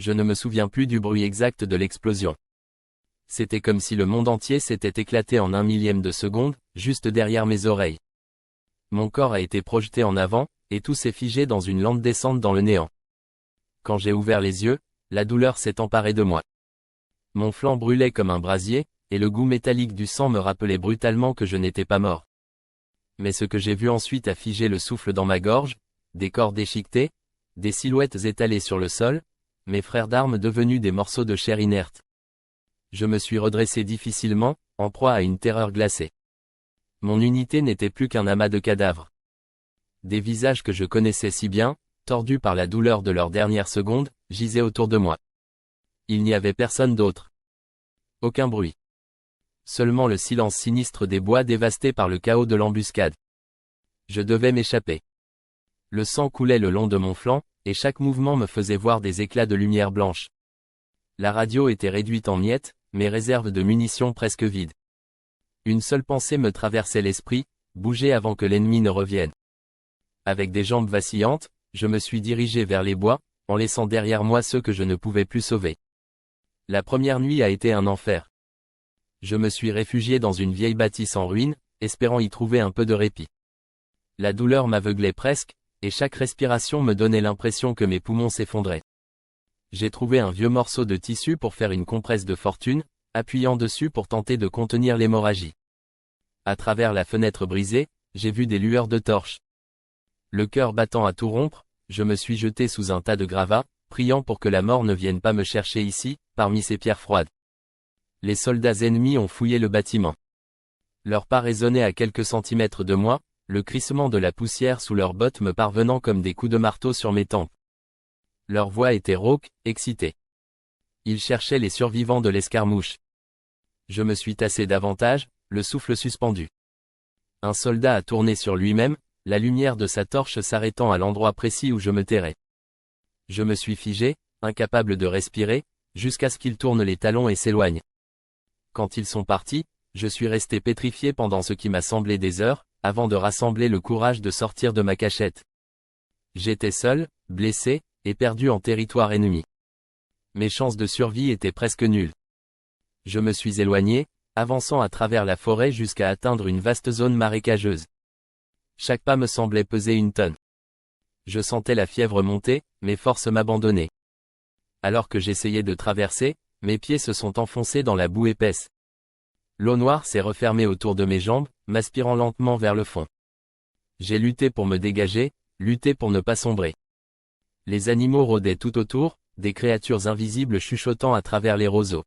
je ne me souviens plus du bruit exact de l'explosion. C'était comme si le monde entier s'était éclaté en un millième de seconde, juste derrière mes oreilles. Mon corps a été projeté en avant, et tout s'est figé dans une lente descente dans le néant. Quand j'ai ouvert les yeux, la douleur s'est emparée de moi. Mon flanc brûlait comme un brasier, et le goût métallique du sang me rappelait brutalement que je n'étais pas mort. Mais ce que j'ai vu ensuite a figé le souffle dans ma gorge, des corps déchiquetés, des silhouettes étalées sur le sol, mes frères d'armes devenus des morceaux de chair inerte. Je me suis redressé difficilement, en proie à une terreur glacée. Mon unité n'était plus qu'un amas de cadavres. Des visages que je connaissais si bien, tordus par la douleur de leurs dernières secondes, gisaient autour de moi. Il n'y avait personne d'autre. Aucun bruit. Seulement le silence sinistre des bois dévastés par le chaos de l'embuscade. Je devais m'échapper. Le sang coulait le long de mon flanc, et chaque mouvement me faisait voir des éclats de lumière blanche. La radio était réduite en miettes, mes réserves de munitions presque vides. Une seule pensée me traversait l'esprit, bouger avant que l'ennemi ne revienne. Avec des jambes vacillantes, je me suis dirigé vers les bois, en laissant derrière moi ceux que je ne pouvais plus sauver. La première nuit a été un enfer. Je me suis réfugié dans une vieille bâtisse en ruine, espérant y trouver un peu de répit. La douleur m'aveuglait presque, et chaque respiration me donnait l'impression que mes poumons s'effondraient. J'ai trouvé un vieux morceau de tissu pour faire une compresse de fortune, appuyant dessus pour tenter de contenir l'hémorragie. À travers la fenêtre brisée, j'ai vu des lueurs de torches. Le cœur battant à tout rompre, je me suis jeté sous un tas de gravats, priant pour que la mort ne vienne pas me chercher ici, parmi ces pierres froides. Les soldats ennemis ont fouillé le bâtiment. Leurs pas résonnaient à quelques centimètres de moi, le crissement de la poussière sous leurs bottes me parvenant comme des coups de marteau sur mes tempes. Leur voix était rauque, excitée. Ils cherchaient les survivants de l'escarmouche. Je me suis tassé davantage, le souffle suspendu. Un soldat a tourné sur lui-même, la lumière de sa torche s'arrêtant à l'endroit précis où je me terrais. Je me suis figé, incapable de respirer, jusqu'à ce qu'ils tournent les talons et s'éloignent. Quand ils sont partis, je suis resté pétrifié pendant ce qui m'a semblé des heures, avant de rassembler le courage de sortir de ma cachette. J'étais seul, blessé, et perdu en territoire ennemi. Mes chances de survie étaient presque nulles. Je me suis éloigné, avançant à travers la forêt jusqu'à atteindre une vaste zone marécageuse. Chaque pas me semblait peser une tonne. Je sentais la fièvre monter, mes forces m'abandonnaient. Alors que j'essayais de traverser, mes pieds se sont enfoncés dans la boue épaisse. L'eau noire s'est refermée autour de mes jambes, m'aspirant lentement vers le fond. J'ai lutté pour me dégager, lutté pour ne pas sombrer. Les animaux rôdaient tout autour, des créatures invisibles chuchotant à travers les roseaux.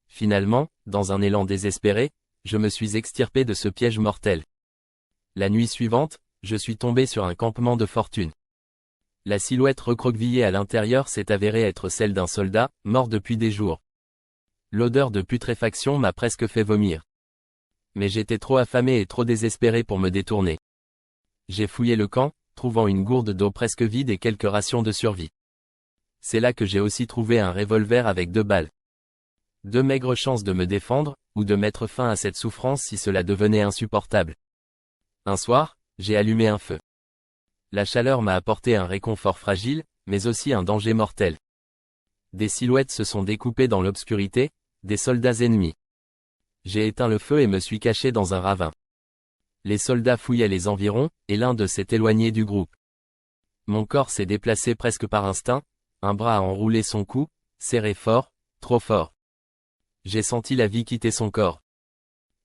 Finalement, dans un élan désespéré, je me suis extirpé de ce piège mortel. La nuit suivante, je suis tombé sur un campement de fortune. La silhouette recroquevillée à l'intérieur s'est avérée être celle d'un soldat, mort depuis des jours. L'odeur de putréfaction m'a presque fait vomir. Mais j'étais trop affamé et trop désespéré pour me détourner. J'ai fouillé le camp, trouvant une gourde d'eau presque vide et quelques rations de survie. C'est là que j'ai aussi trouvé un revolver avec 2 balles. 2 maigres chances de me défendre, ou de mettre fin à cette souffrance si cela devenait insupportable. Un soir, j'ai allumé un feu. La chaleur m'a apporté un réconfort fragile, mais aussi un danger mortel. Des silhouettes se sont découpées dans l'obscurité, des soldats ennemis. J'ai éteint le feu et me suis caché dans un ravin. Les soldats fouillaient les environs, et l'un d'eux s'est éloigné du groupe. Mon corps s'est déplacé presque par instinct, un bras a enroulé son cou, serré fort, trop fort. J'ai senti la vie quitter son corps.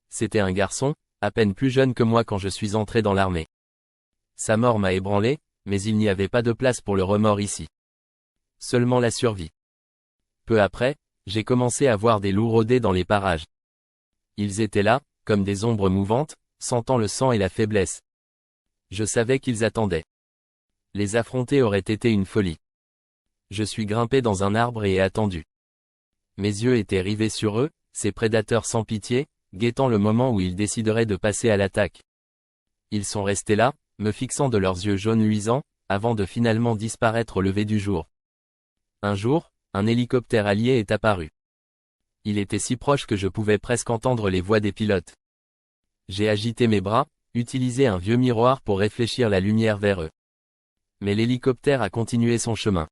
C'était un garçon, à peine plus jeune que moi quand je suis entré dans l'armée. Sa mort m'a ébranlé, mais il n'y avait pas de place pour le remords ici. Seulement la survie. Peu après, j'ai commencé à voir des loups rôder dans les parages. Ils étaient là, comme des ombres mouvantes, sentant le sang et la faiblesse. Je savais qu'ils attendaient. Les affronter aurait été une folie. Je suis grimpé dans un arbre et ai attendu. Mes yeux étaient rivés sur eux, ces prédateurs sans pitié, guettant le moment où ils décideraient de passer à l'attaque. Ils sont restés là, me fixant de leurs yeux jaunes luisants, avant de finalement disparaître au lever du jour. Un jour, un hélicoptère allié est apparu. Il était si proche que je pouvais presque entendre les voix des pilotes. J'ai agité mes bras, utilisé un vieux miroir pour réfléchir la lumière vers eux. Mais l'hélicoptère a continué son chemin.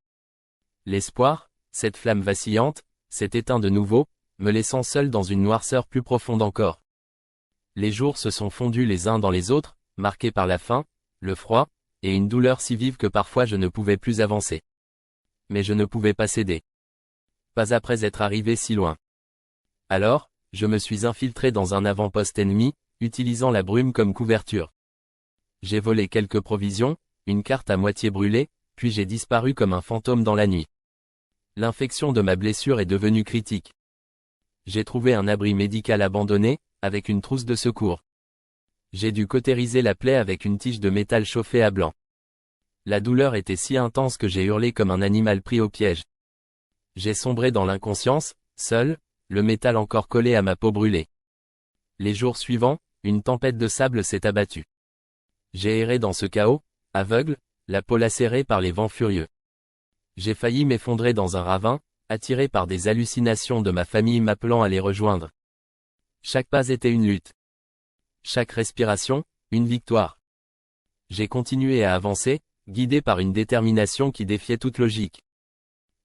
L'espoir, Cette flamme vacillante s'est éteinte de nouveau, me laissant seul dans une noirceur plus profonde encore. Les jours se sont fondus les uns dans les autres, marqués par la faim, le froid, et une douleur si vive que parfois je ne pouvais plus avancer. Mais je ne pouvais pas céder. Pas après être arrivé si loin. Alors, je me suis infiltré dans un avant-poste ennemi, utilisant la brume comme couverture. J'ai volé quelques provisions, une carte à moitié brûlée, puis j'ai disparu comme un fantôme dans la nuit. L'infection de ma blessure est devenue critique. J'ai trouvé un abri médical abandonné, avec une trousse de secours. J'ai dû cautériser la plaie avec une tige de métal chauffée à blanc. La douleur était si intense que j'ai hurlé comme un animal pris au piège. J'ai sombré dans l'inconscience, seul, le métal encore collé à ma peau brûlée. Les jours suivants, une tempête de sable s'est abattue. J'ai erré dans ce chaos, aveugle, la peau lacérée par les vents furieux. J'ai failli m'effondrer dans un ravin, attiré par des hallucinations de ma famille m'appelant à les rejoindre. Chaque pas était une lutte. Chaque respiration, une victoire. J'ai continué à avancer, guidé par une détermination qui défiait toute logique.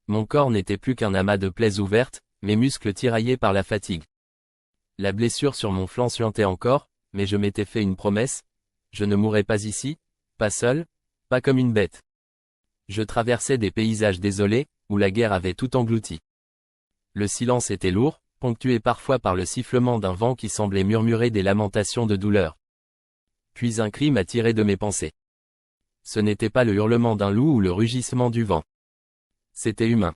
Mon corps n'était plus qu'un amas de plaies ouvertes, mes muscles tiraillés par la fatigue. La blessure sur mon flanc suintait encore, mais je m'étais fait une promesse, je ne mourrais pas ici, pas seul, pas comme une bête. Je traversais des paysages désolés, où la guerre avait tout englouti. Le silence était lourd, ponctué parfois par le sifflement d'un vent qui semblait murmurer des lamentations de douleur. Puis un cri m'a tiré de mes pensées. Ce n'était pas le hurlement d'un loup ou le rugissement du vent. C'était humain.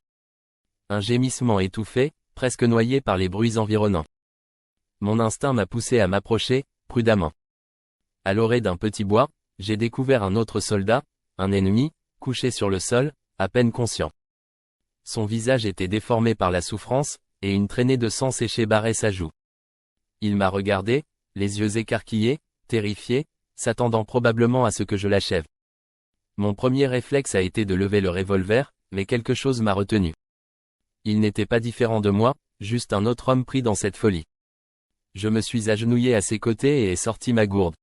Un gémissement étouffé, presque noyé par les bruits environnants. Mon instinct m'a poussé à m'approcher, prudemment. À l'orée d'un petit bois, j'ai découvert un autre soldat, un ennemi, couché sur le sol, à peine conscient. Son visage était déformé par la souffrance, et une traînée de sang séché barrait sa joue. Il m'a regardé, les yeux écarquillés, terrifié, s'attendant probablement à ce que je l'achève. Mon premier réflexe a été de lever le revolver, mais quelque chose m'a retenu. Il n'était pas différent de moi, juste un autre homme pris dans cette folie. Je me suis agenouillé à ses côtés et ai sorti ma gourde.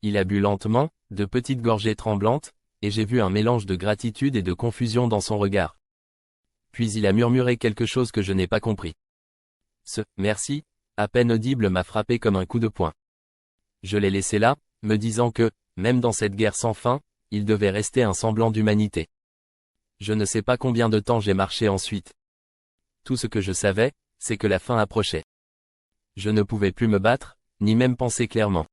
Il a bu lentement, de petites gorgées tremblantes, et j'ai vu un mélange de gratitude et de confusion dans son regard. Puis il a murmuré quelque chose que je n'ai pas compris. Ce « merci » à peine audible m'a frappé comme un coup de poing. Je l'ai laissé là, me disant que, même dans cette guerre sans fin, il devait rester un semblant d'humanité. Je ne sais pas combien de temps j'ai marché ensuite. Tout ce que je savais, c'est que la fin approchait. Je ne pouvais plus me battre, ni même penser clairement.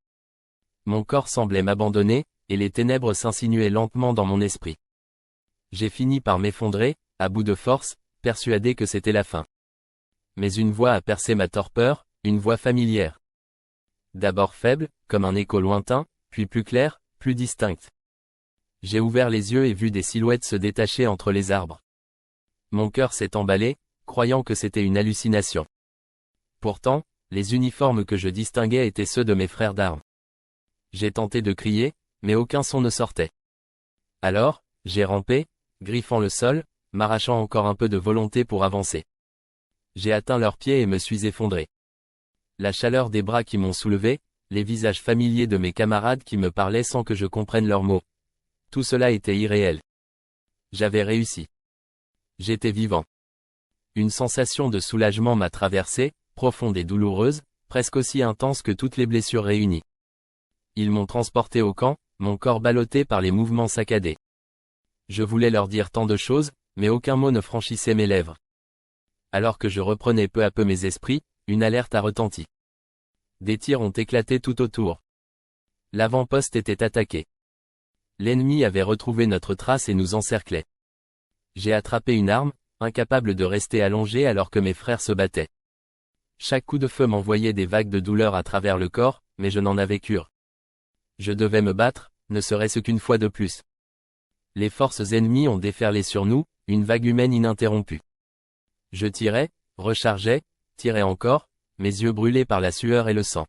Mon corps semblait m'abandonner, et les ténèbres s'insinuaient lentement dans mon esprit. J'ai fini par m'effondrer, à bout de force, persuadé que c'était la fin. Mais une voix a percé ma torpeur, une voix familière. D'abord faible, comme un écho lointain, puis plus clair, plus distincte. J'ai ouvert les yeux et vu des silhouettes se détacher entre les arbres. Mon cœur s'est emballé, croyant que c'était une hallucination. Pourtant, les uniformes que je distinguais étaient ceux de mes frères d'armes. J'ai tenté de crier, mais aucun son ne sortait. Alors, j'ai rampé, griffant le sol, m'arrachant encore un peu de volonté pour avancer. J'ai atteint leurs pieds et me suis effondré. La chaleur des bras qui m'ont soulevé, les visages familiers de mes camarades qui me parlaient sans que je comprenne leurs mots. Tout cela était irréel. J'avais réussi. J'étais vivant. Une sensation de soulagement m'a traversé, profonde et douloureuse, presque aussi intense que toutes les blessures réunies. Ils m'ont transporté au camp, mon corps ballotté par les mouvements saccadés. Je voulais leur dire tant de choses, mais aucun mot ne franchissait mes lèvres. Alors que je reprenais peu à peu mes esprits, une alerte a retenti. Des tirs ont éclaté tout autour. L'avant-poste était attaqué. L'ennemi avait retrouvé notre trace et nous encerclait. J'ai attrapé une arme, incapable de rester allongé alors que mes frères se battaient. Chaque coup de feu m'envoyait des vagues de douleur à travers le corps, mais je n'en avais cure. Je devais me battre, ne serait-ce qu'une fois de plus. Les forces ennemies ont déferlé sur nous, une vague humaine ininterrompue. Je tirais, rechargeais, tirais encore, mes yeux brûlés par la sueur et le sang.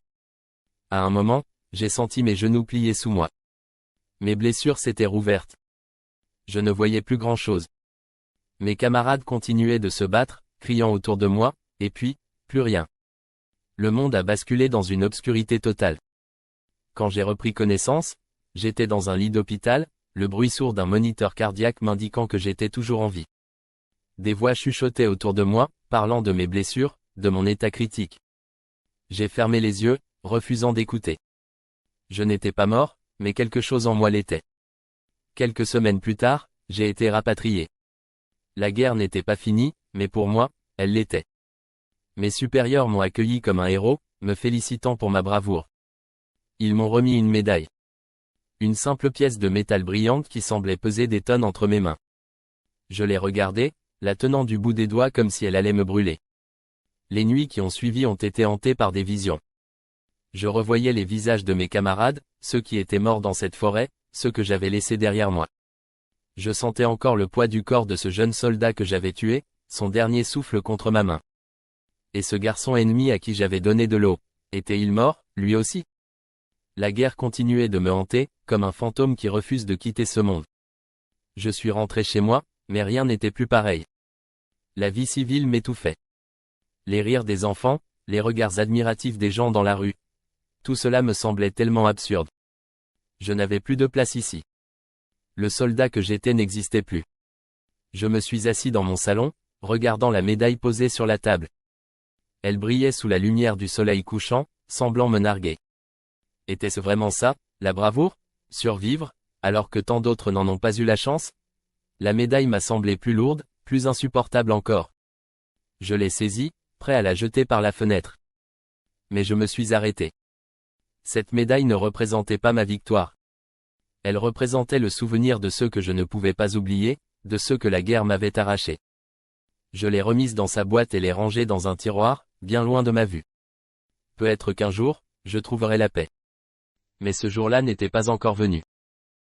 À un moment, j'ai senti mes genoux plier sous moi. Mes blessures s'étaient rouvertes. Je ne voyais plus grand-chose. Mes camarades continuaient de se battre, criant autour de moi, et puis, plus rien. Le monde a basculé dans une obscurité totale. Quand j'ai repris connaissance, j'étais dans un lit d'hôpital, le bruit sourd d'un moniteur cardiaque m'indiquant que j'étais toujours en vie. Des voix chuchotaient autour de moi, parlant de mes blessures, de mon état critique. J'ai fermé les yeux, refusant d'écouter. Je n'étais pas mort, mais quelque chose en moi l'était. Quelques semaines plus tard, j'ai été rapatrié. La guerre n'était pas finie, mais pour moi, elle l'était. Mes supérieurs m'ont accueilli comme un héros, me félicitant pour ma bravoure. Ils m'ont remis une médaille. Une simple pièce de métal brillante qui semblait peser des tonnes entre mes mains. Je l'ai regardée, la tenant du bout des doigts comme si elle allait me brûler. Les nuits qui ont suivi ont été hantées par des visions. Je revoyais les visages de mes camarades, ceux qui étaient morts dans cette forêt, ceux que j'avais laissés derrière moi. Je sentais encore le poids du corps de ce jeune soldat que j'avais tué, son dernier souffle contre ma main. Et ce garçon ennemi à qui j'avais donné de l'eau, était-il mort, lui aussi? La guerre continuait de me hanter, comme un fantôme qui refuse de quitter ce monde. Je suis rentré chez moi, mais rien n'était plus pareil. La vie civile m'étouffait. Les rires des enfants, les regards admiratifs des gens dans la rue. Tout cela me semblait tellement absurde. Je n'avais plus de place ici. Le soldat que j'étais n'existait plus. Je me suis assis dans mon salon, regardant la médaille posée sur la table. Elle brillait sous la lumière du soleil couchant, semblant me narguer. Était-ce vraiment ça, la bravoure? Survivre, alors que tant d'autres n'en ont pas eu la chance? La médaille m'a semblé plus lourde, plus insupportable encore. Je l'ai saisie, prêt à la jeter par la fenêtre. Mais je me suis arrêté. Cette médaille ne représentait pas ma victoire. Elle représentait le souvenir de ceux que je ne pouvais pas oublier, de ceux que la guerre m'avait arrachés. Je l'ai remise dans sa boîte et l'ai rangée dans un tiroir, bien loin de ma vue. Peut-être qu'un jour, je trouverai la paix. Mais ce jour-là n'était pas encore venu.